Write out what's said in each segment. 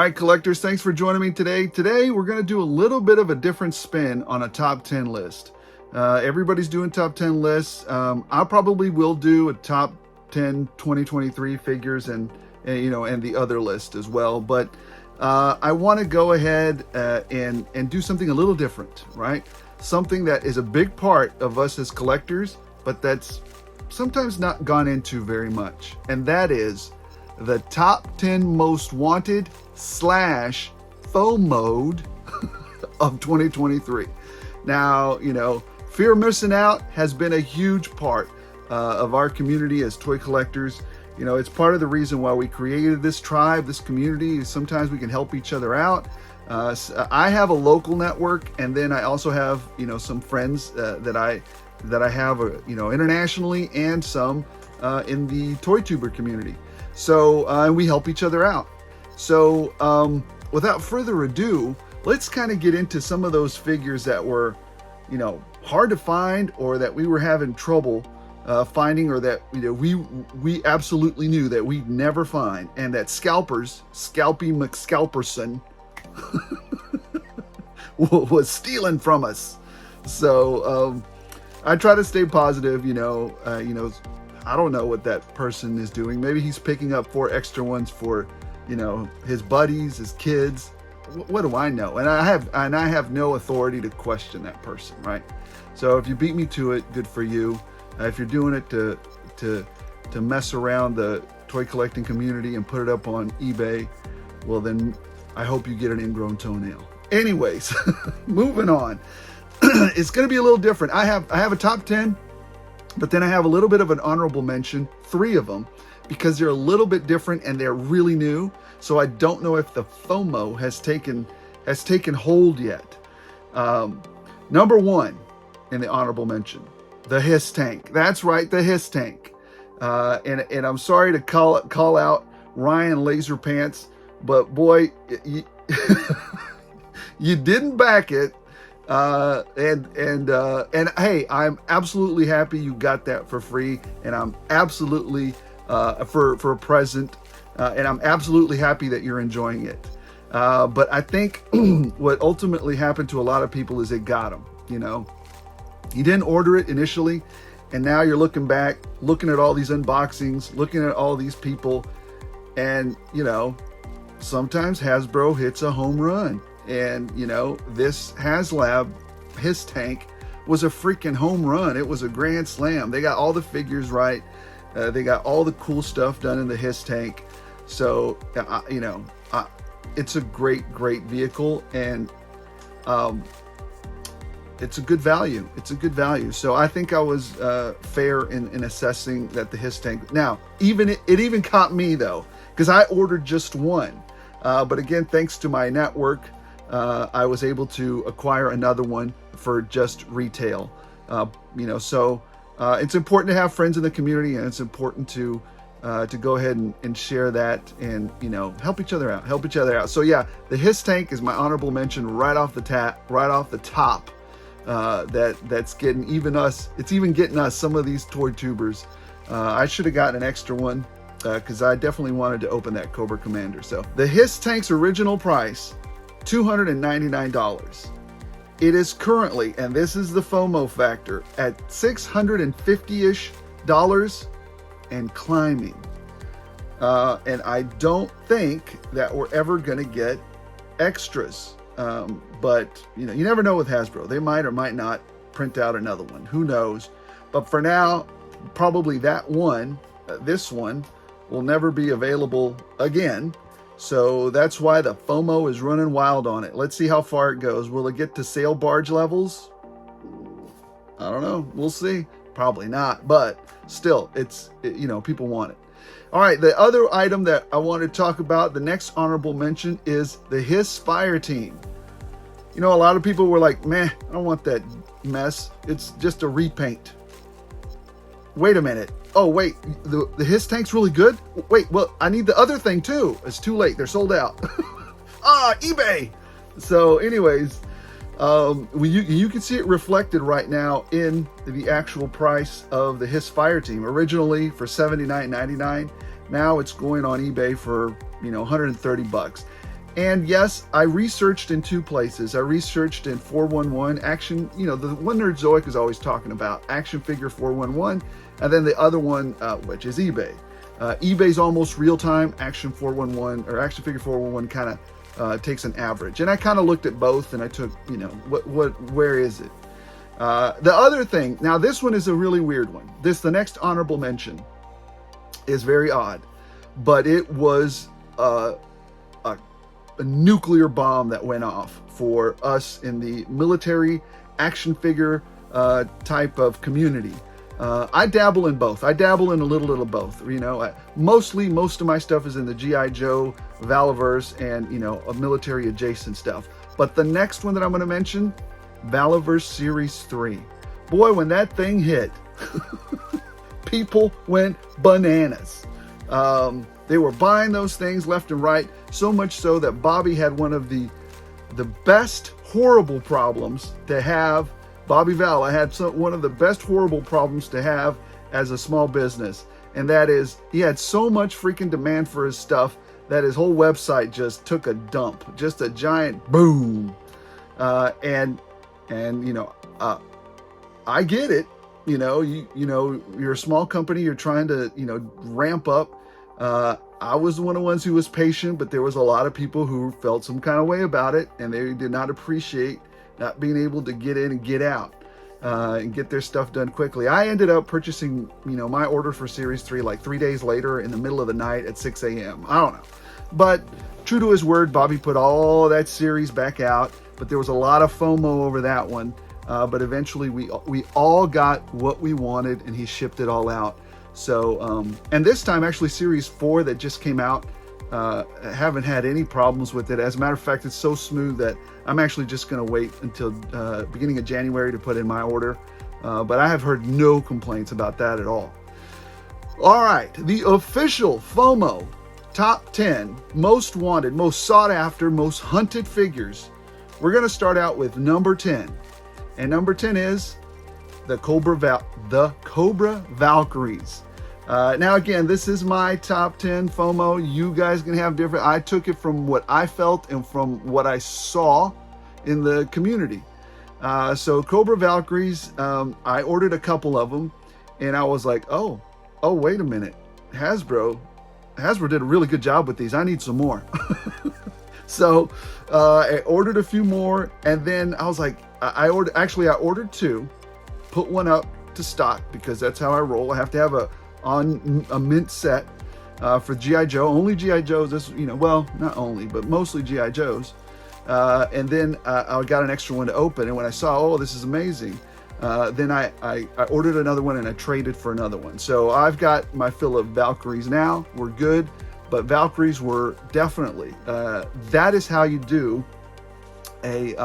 right, collectors, thanks for joining me today. Today, we're going to do a little bit of a different spin on a top 10 list. Everybody's doing top 10 lists. I probably will do a top 10 2023 figures and the other list as well. But I want to go ahead and do something a little different, right? Something that is a big part of us as collectors, but that's sometimes not gone into very much. And that is the top 10 most wanted / FOMO of 2023. Now, fear of missing out has been a huge part of our community as toy collectors. It's part of the reason why we created this tribe, this community. Sometimes we can help each other out. I have a local network, and then I also have, some friends that I have, internationally, and some in the toy tuber community. So we help each other out. So without further ado, let's kind of get into some of those figures that were, hard to find, or that we were having trouble finding, or that we absolutely knew that we'd never find, and that Scalpy McScalperson was stealing from us. So I try to stay positive. I don't know what that person is doing. Maybe he's picking up 4 extra ones for, his buddies, his kids. What do I know? And I have no authority to question that person, right? So if you beat me to it, good for you. If you're doing it to mess around the toy collecting community and put it up on eBay, well then I hope you get an ingrown toenail. Anyways, moving on. It's going to be a little different. I have a top 10. But then I have a little bit of an honorable mention, 3 of them, because they're a little bit different and they're really new. So I don't know if the FOMO has taken hold yet. Number 1 in the honorable mention, the Hiss Tank. That's right, the Hiss Tank. And I'm sorry to call out Ryan Laser Pants, but boy, you didn't back it. And hey, I'm absolutely happy you got that for free, and I'm absolutely for a present, and I'm absolutely happy that you're enjoying it. But I think what ultimately happened to a lot of people is they got them. You didn't order it initially, and now you're looking back, looking at all these unboxings, looking at all these people, and sometimes Hasbro hits a home run. And this HasLab Hiss Tank was a freaking home run. It was a grand slam. They got all the figures right. They got all the cool stuff done in the Hiss Tank. So it's a great vehicle, and it's a good value. So I think I was fair in assessing that the Hiss Tank. Now, it even caught me though, because I ordered just one. But again, thanks to my network, I was able to acquire another one for just retail. So it's important to have friends in the community, and it's important to go ahead and share that, and help each other out. So yeah, the Hiss Tank is my honorable mention right off the top. That's getting even us. It's even getting us, some of these toy tubers. I should have gotten an extra one, because I definitely wanted to open that Cobra Commander. So the Hiss Tank's original price, $299. It is currently, and this is the FOMO factor, at $650-ish and climbing. And I don't think that we're ever going to get extras. But you never know with Hasbro. They might or might not print out another one. Who knows? But for now, probably that one, this one, will never be available again. So that's why the FOMO is running wild on it. Let's see how far it goes. Will it get to sail barge levels? I don't know. We'll see. Probably not. But still, people want it. All right, the other item that I want to talk about, the next honorable mention, is the Hiss Fire Team. A lot of people were like, meh, I don't want that mess. It's just a repaint. Wait a minute. Oh, wait, the Hiss Tank's really good? Wait, well, I need the other thing too. It's too late. They're sold out. eBay. So anyways, you can see it reflected right now in the actual price of the Hiss Fire Team. Originally for $79.99. Now it's going on eBay for, $130. And yes, I researched in two places. I researched in 411 Action, you know, the one Nerdzoic is always talking about, Action Figure 411, and then the other one, which is eBay. eBay's almost real time. Action 411 or Action Figure 411 kind of takes an average. And I kind of looked at both, and I took, you know, where is it? The other thing, now this one is a really weird one. The next honorable mention is very odd, but it was a nuclear bomb that went off for us in the military action figure type of community. I dabble in both. I dabble in a little of both. You know, most of my stuff is in the G.I. Joe, Valaverse, and, you know, a military adjacent stuff. But the next one that I'm going to mention, Valaverse Series 3. Boy, when that thing hit, people went bananas. They were buying those things left and right, so much so that Bobby had one of the best horrible problems to have. Bobby Val had one of the best horrible problems to have as a small business, and that is he had so much freaking demand for his stuff that his whole website just took a dump, just a giant boom. And you know, I get it. You know, you know, you're a small company, you're trying to, you know, ramp up. I was one of the ones who was patient, but there was a lot of people who felt some kind of way about it, and they did not appreciate not being able to get in and get out and get their stuff done quickly. I ended up purchasing, you know, my order for Series 3 like 3 days later in the middle of the night at 6 a.m. I don't know. But true to his word, Bobby put all that series back out, but there was a lot of FOMO over that one. But eventually we all got what we wanted, and he shipped it all out. So, and this time actually Series 4 that just came out, haven't had any problems with it. As a matter of fact, it's so smooth that I'm actually just going to wait until beginning of January to put in my order. But I have heard no complaints about that at all. All right, the official FOMO top 10 most wanted, most sought after, most hunted figures. We're going to start out with number 10. And number 10 is the Cobra Valkyries. Now again, this is my top 10 FOMO. You guys can have different. I took it from what I felt and from what I saw in the community. So Cobra Valkyries, I ordered a couple of them, and I was like, oh, wait a minute. Hasbro did a really good job with these. I need some more. So I ordered a few more, and then I was like, I ordered two, put one up to stock because that's how I roll. I have to have a mint set for G.I. Joe, only G.I. Joes. This, you know, well, not only, but mostly G.I. Joes. And then I got an extra one to open, and when I saw, oh, this is amazing, then I ordered another one and I traded for another one. So I've got my fill of Valkyries now. We're good, but Valkyries were definitely that is how you do a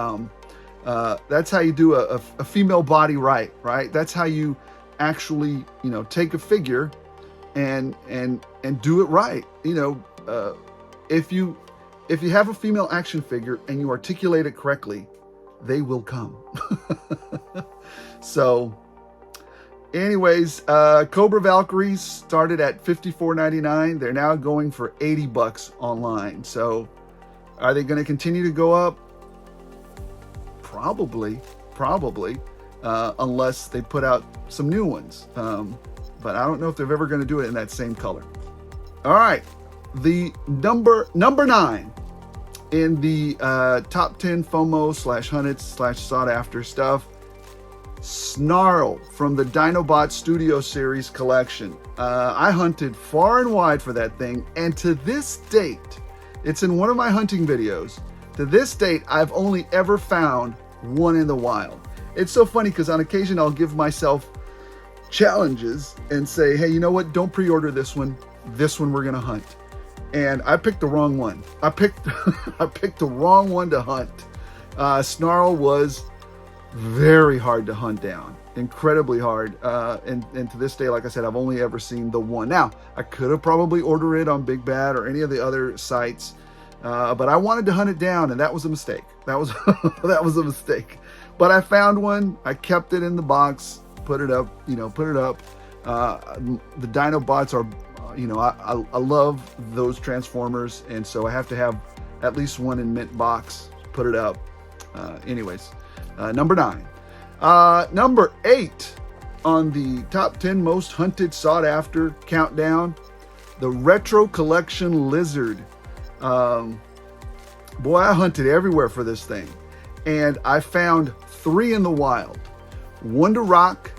that's how you do a female body right? That's how you actually, you know, take a figure and do it right. You know, if you have a female action figure and you articulate it correctly, they will come. So anyways, Cobra Valkyries started at $54.99. They're now going for $80 online. So are they going to continue to go up? Probably, unless they put out some new ones. But I don't know if they're ever going to do it in that same color. All right, the number 9 in the top 10 FOMO / hunted / sought after stuff, Snarl from the Dinobot Studio Series collection. I hunted far and wide for that thing, and to this date, it's in one of my hunting videos. To this date, I've only ever found one in the wild. It's so funny because on occasion I'll give myself challenges and say, hey, you know what? Don't pre-order this one. This one we're gonna hunt. And I picked the wrong one. I picked the wrong one to hunt. Snarl was very hard to hunt down, incredibly hard. And to this day, like I said, I've only ever seen the one. Now, I could have probably ordered it on Big Bad or any of the other sites, but I wanted to hunt it down, and that was a mistake. That was that was a mistake. But I found one. I kept it in the box, put it up. The Dinobots are, I love those Transformers, and so I have to have at least one in mint box. Put it up. Anyways, number 9. Number 8 on the top 10 most hunted, sought after countdown, the Retro Collection Lizard. Boy, I hunted everywhere for this thing, and I found 3 in the wild. 1 to rock,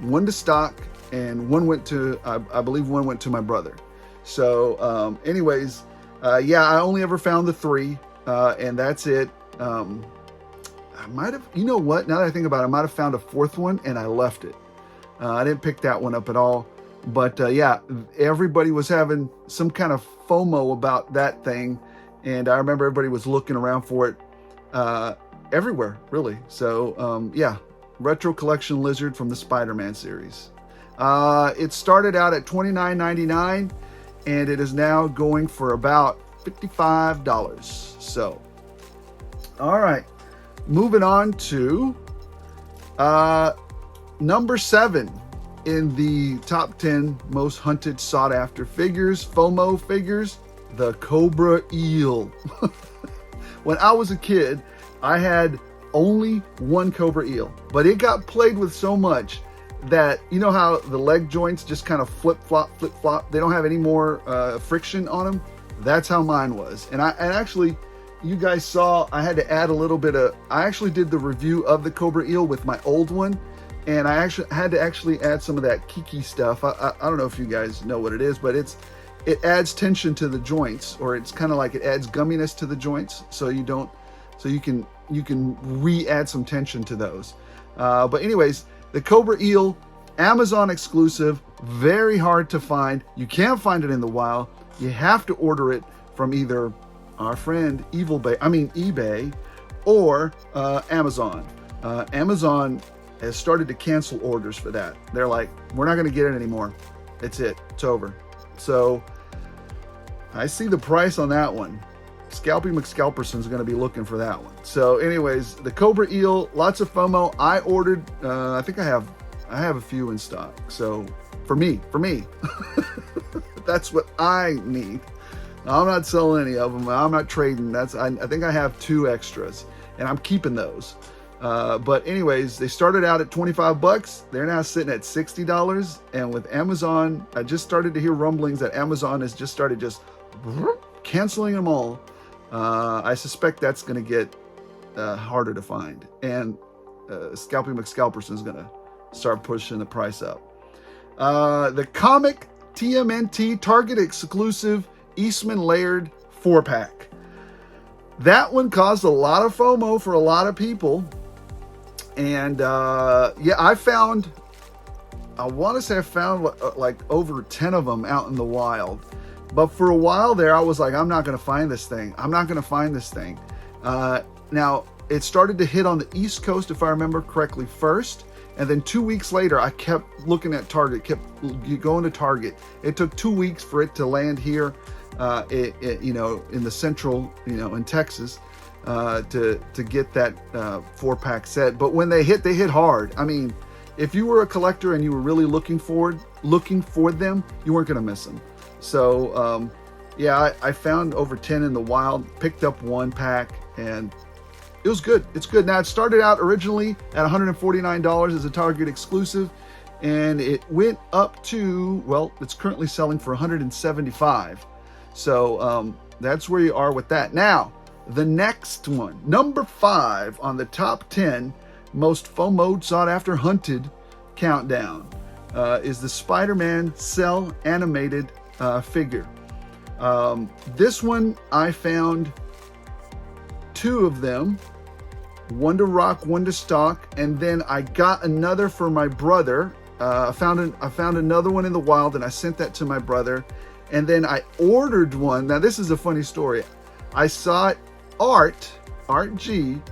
1 to stock, and 1 went to, I believe 1 went to my brother. So anyways, yeah, I only ever found the 3, and that's it. I might have, you know what, now that I think about it, I might have found a 4th one and I left it. I didn't pick that one up at all. But yeah, everybody was having some kind of FOMO about that thing. And I remember everybody was looking around for it everywhere, really. So yeah, Retro Collection Lizard from the Spider-Man series. It started out at $29.99 and it is now going for about $55. So, all right, moving on to number 7 in the top 10 most hunted, sought after figures, FOMO figures, the Cobra Eel. When I was a kid, I had only 1 Cobra Eel, but it got played with so much that, you know how the leg joints just kind of flip-flop, flip-flop, they don't have any more friction on them? That's how mine was. And actually, you guys saw, I had to add a little bit of, I actually did the review of the Cobra Eel with my old one, and I actually had to add some of that Kiki stuff. I don't know if you guys know what it is, but it adds tension to the joints, or it's kind of like it adds gumminess to the joints, so you can re-add some tension to those. But anyways, the Cobra Eel, Amazon exclusive, very hard to find. You can't find it in the wild. You have to order it from either our friend eBay or Amazon. Amazon has started to cancel orders for that. They're like, we're not going to get it anymore. It's over. So I see the price on that one. Scalpy McScalperson's going to be looking for that one. So anyways, the Cobra Eel, lots of FOMO. I ordered, I think I have a few in stock. So for me, that's what I need. I'm not selling any of them. I'm not trading. I think I have 2 extras and I'm keeping those. But anyways, they started out at $25. They're now sitting at $60. And with Amazon, I just started to hear rumblings that Amazon has just started canceling them all. I suspect that's going to get harder to find. And Scalpy McScalperson is going to start pushing the price up. The Comic TMNT Target exclusive Eastman Layered 4-pack. That one caused a lot of FOMO for a lot of people. And yeah, I want to say I found like over 10 of them out in the wild. But for a while there, I was like, I'm not going to find this thing. Now, it started to hit on the East Coast, if I remember correctly, first. And then 2 weeks later, I kept looking at Target, kept going to Target. It took 2 weeks for it to land here, in the central, in Texas, to get that 4-pack set. But when they hit hard. I mean, if you were a collector and you were really looking for them, you weren't going to miss them. So, yeah, I found over 10 in the wild, picked up 1 pack, and it was good. It's good. Now, it started out originally at $149 as a Target exclusive, and it went up to, well, it's currently selling for $175. So that's where you are with that. Now, the next one, number 5 on the top 10 most FOMO sought after hunted countdown, is the SpiderMan Cell Animated figure. This one, I found 2 of them, 1 to rock, 1 to stock, and then I got another for my brother. I found another one in the wild, and I sent that to my brother. And then I ordered one. Now, this is a funny story. I saw it, Art G,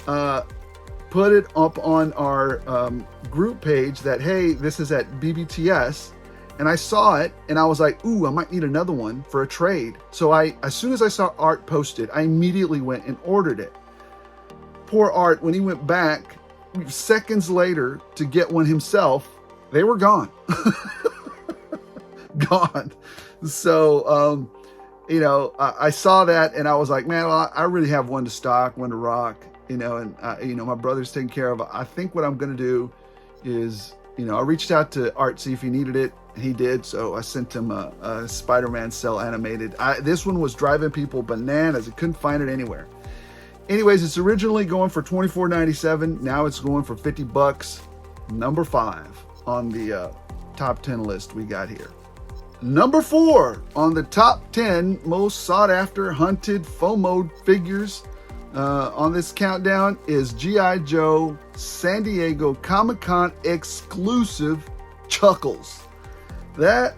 put it up on our group page that, hey, this is at BBTS. And I saw it, and I was like, ooh, I might need another one for a trade. So as soon as I saw Art posted, I immediately went and ordered it. Poor Art, when he went back seconds later to get one himself, they were gone. Gone. So you know, I saw that and I was like, man, well, I really have one to stock, one to rock, you know, and, you know, my brother's taking care of it. I think what I'm going to do is, you know, I reached out to Art, see if he needed it. He did. So I sent him a SpiderMan cell animated. This one was driving people bananas. I couldn't find it anywhere. Anyways, it's originally going for $24.97. Now it's going for $50. Number 5 on the top 10 list we got here. Number 4 on the top 10 most sought after hunted FOMO figures on this countdown is G.I. Joe San Diego Comic-Con exclusive Chuckles. That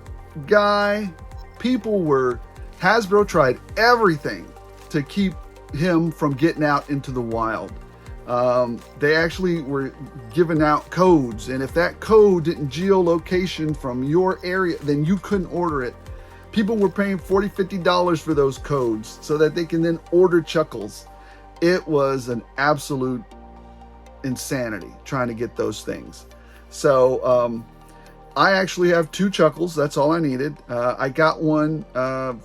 guy, Hasbro tried everything to keep him from getting out into the wild. They actually were giving out codes, and if that code didn't geolocation from your area, then you couldn't order it. People were paying $40, $50 for those codes so that they can then order Chuckles. It was an absolute insanity trying to get those things. So I actually have 2 Chuckles. That's all I needed. I got one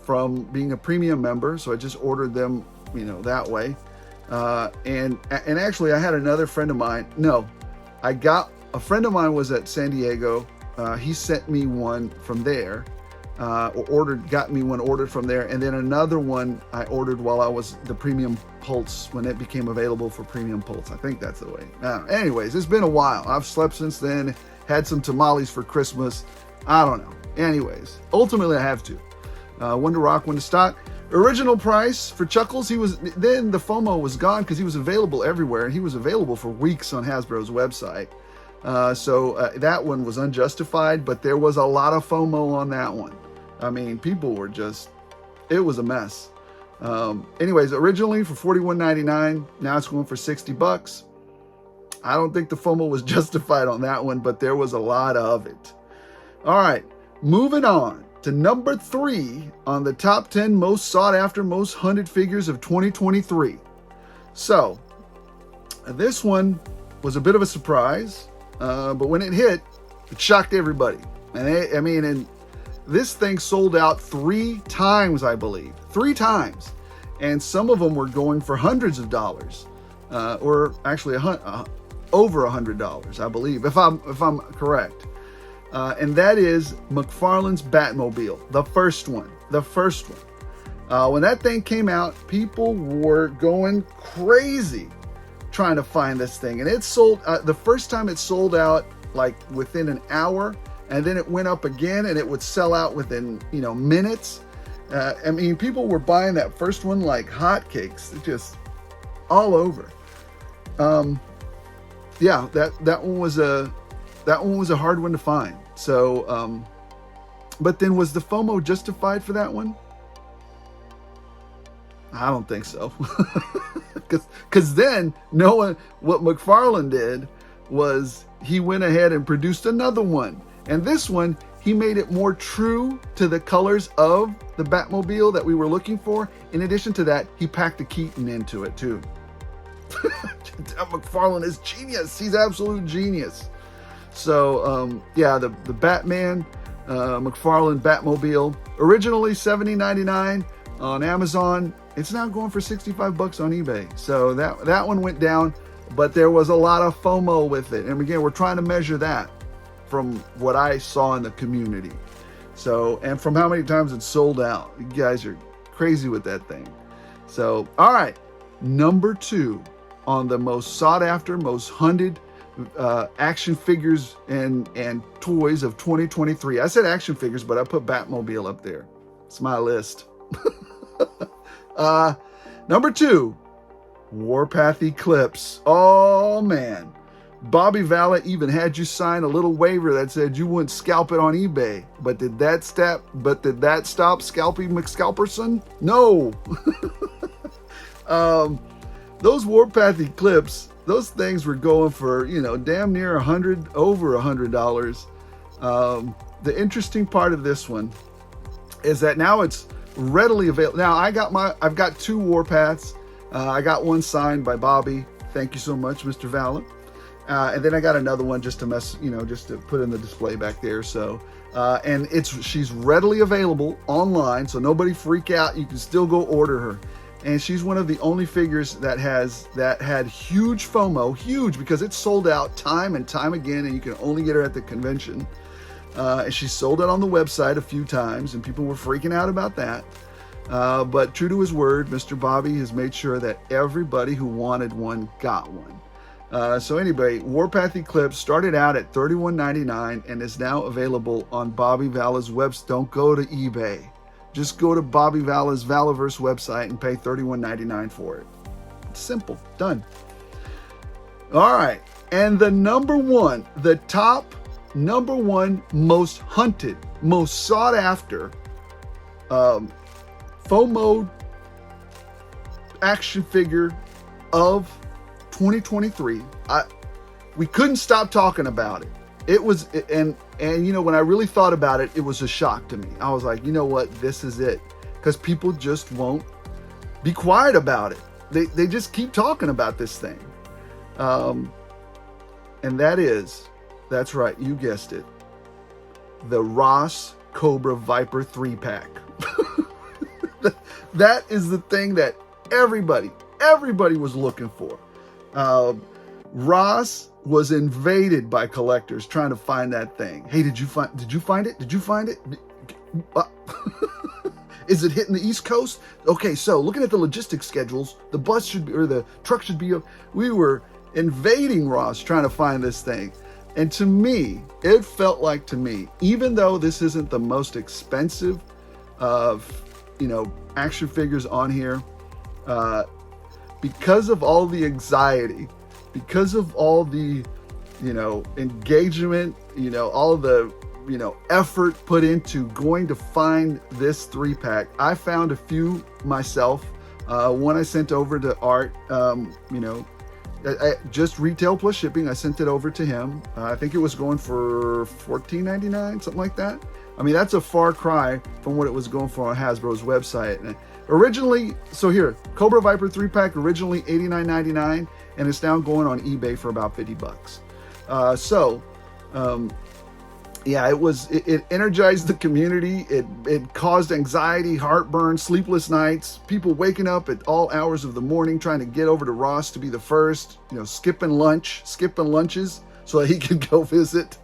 from being a premium member, so I just ordered them, you know, that way. And actually I had another friend of mine. No, a friend of mine was at San Diego. He sent me one from there, got me one ordered from there. And then another one I ordered while I was the premium Pulse, when it became available for premium Pulse. I think that's the way. Anyways, it's been a while. I've slept since then, had some tamales for Christmas. I don't know. Anyways, ultimately I have 2. One to rock, one to stock. Original price for Chuckles, then the FOMO was gone because he was available everywhere, and he was available for weeks on Hasbro's website. So that one was unjustified, but there was a lot of FOMO on that one. I mean, people were just, it was a mess. Anyways, originally for $41.99, now it's going for $60. I don't think the FOMO was justified on that one, but there was a lot of it. All right, moving on to number 3 on the top 10 most sought after, most hunted figures of 2023. So this one was a bit of a surprise, but when it hit, it shocked everybody. And this thing sold out 3 times, I believe, 3 times, and some of them were going for hundreds of dollars, or actually over $100, I believe, if I'm correct. And that is McFarland's Batmobile, the first one. When that thing came out, people were going crazy trying to find this thing. And it sold, the first time it sold out like within an hour, and then it went up again and it would sell out within, you know, minutes. I mean, people were buying that first one like hotcakes, just all over. Yeah, that one was a hard one to find. So, but then was the FOMO justified for that one? I don't think so. Because then what McFarland did was he went ahead and produced another one. And this one, he made it more true to the colors of the Batmobile that we were looking for. In addition to that, he packed a Keaton into it too. McFarland is genius. He's absolute genius. So yeah, the Batman McFarland Batmobile, originally $70.99 on Amazon. It's now going for $65 on eBay. So that one went down, but there was a lot of FOMO with it. And again, we're trying to measure that from what I saw in the community. So, and from how many times it's sold out. You guys are crazy with that thing. So, all right, number 2 on the most sought after, most hunted action figures and toys of 2023. I said action figures, but I put Batmobile up there. It's my list. Number 2, Warpath Eclipse. Oh man, Bobby Valla even had you sign a little waiver that said you wouldn't scalp it on eBay. But did that stop Scalpy McScalperson? No. Those Warpath Eclipse, those things were going for, you know, damn near over $100. The interesting part of this one is that now it's readily available. Now I've got 2 Warpaths. I got one signed by Bobby. Thank you so much, Mr. Valla. And then I got another one just to mess, just to put in the display back there. So, and she's readily available online, so nobody freak out. You can still go order her. And she's one of the only figures that had huge FOMO, huge, because it's sold out time and time again, and you can only get her at the convention. And she sold it on the website a few times, and people were freaking out about that. But true to his word, Mr. Bobby has made sure that everybody who wanted one got one. So anyway, Warpath Eclipse started out at $31.99 and is now available on Bobby Vala's website. Don't go to eBay. Just go to Bobby Vala's Valaverse website and pay $31.99 for it. It's simple. Done. All right. And the top number one most hunted, most sought after FOMO action figure of 2023. We couldn't stop talking about it. It was, and when I really thought about it, it was a shock to me. I was like, you know what, this is it, because people just won't be quiet about it. They just keep talking about this thing, and that's right, you guessed it, the Ross Cobra Viper 3-pack. That is the thing that everybody was looking for. Ross was invaded by collectors trying to find that thing. Hey, did you find it? Did you find it? Is it hitting the East Coast? Okay, so looking at the logistics schedules, the bus should be, or the truck should be, we were invading Ross trying to find this thing. And to me, it felt like to me, even though this isn't the most expensive of, action figures on here, because of all the anxiety, because of all the, engagement, all the, effort put into going to find this 3-pack, I found a few myself. One I sent over to Art, just retail plus shipping. I sent it over to him. I think it was going for $14.99, something like that. I mean, that's a far cry from what it was going for on Hasbro's website. And originally, so here, Cobra Viper 3-pack, originally $89.99, and it's now going on eBay for about $50. Yeah, it energized the community. It caused anxiety, heartburn, sleepless nights, people waking up at all hours of the morning trying to get over to Ross to be the first, skipping lunches so that he could go visit.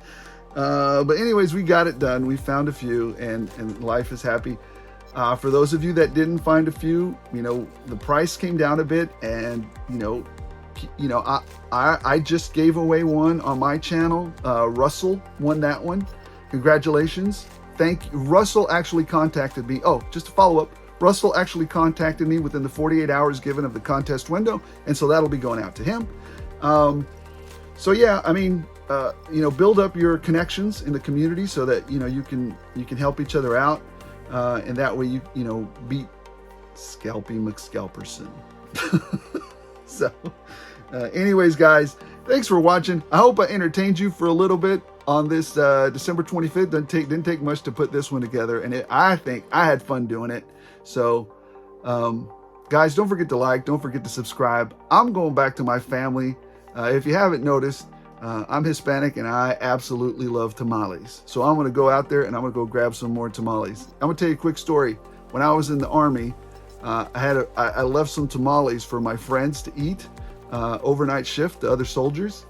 But anyways, we got it done. We found a few, and life is happy. For those of you that didn't find a few, the price came down a bit, and I just gave away one on my channel. Russell won that one. Congratulations. Thank you. Russell actually contacted me. Oh, just to follow up, Russell actually contacted me within the 48 hours given of the contest window, and so that'll be going out to him. So yeah, I mean, build up your connections in the community so that you can help each other out, and that way you beat Scalpy McScalperson. So, anyways, guys, thanks for watching. I hope I entertained you for a little bit on this December 25th. Didn't take much to put this one together, and I think I had fun doing it. So, guys, don't forget to like, don't forget to subscribe. I'm going back to my family. If you haven't noticed, I'm Hispanic, and I absolutely love tamales. So I'm going to go out there, and I'm going to go grab some more tamales. I'm going to tell you a quick story. When I was in the Army, I left some tamales for my friends to eat overnight shift, the other soldiers.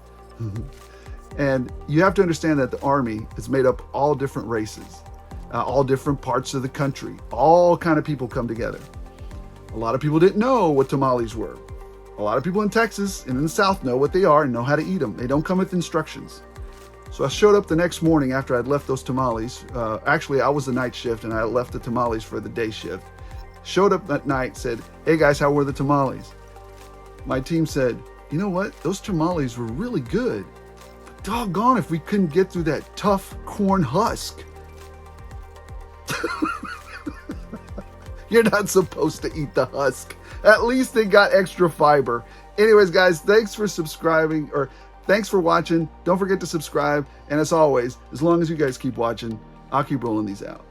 And you have to understand that the Army is made up all different races, all different parts of the country. All kind of people come together. A lot of people didn't know what tamales were. A lot of people in Texas and in the South know what they are and know how to eat them. They don't come with instructions. So I showed up the next morning after I'd left those tamales. Actually, I was the night shift, and I left the tamales for the day shift. Showed up that night, said, "Hey guys, how were the tamales?" My team said, "You know what? Those tamales were really good. But doggone if we couldn't get through that tough corn husk." You're not supposed to eat the husk. At least they got extra fiber. Anyways, guys, thanks for subscribing, or thanks for watching. Don't forget to subscribe. And as always, as long as you guys keep watching, I'll keep rolling these out.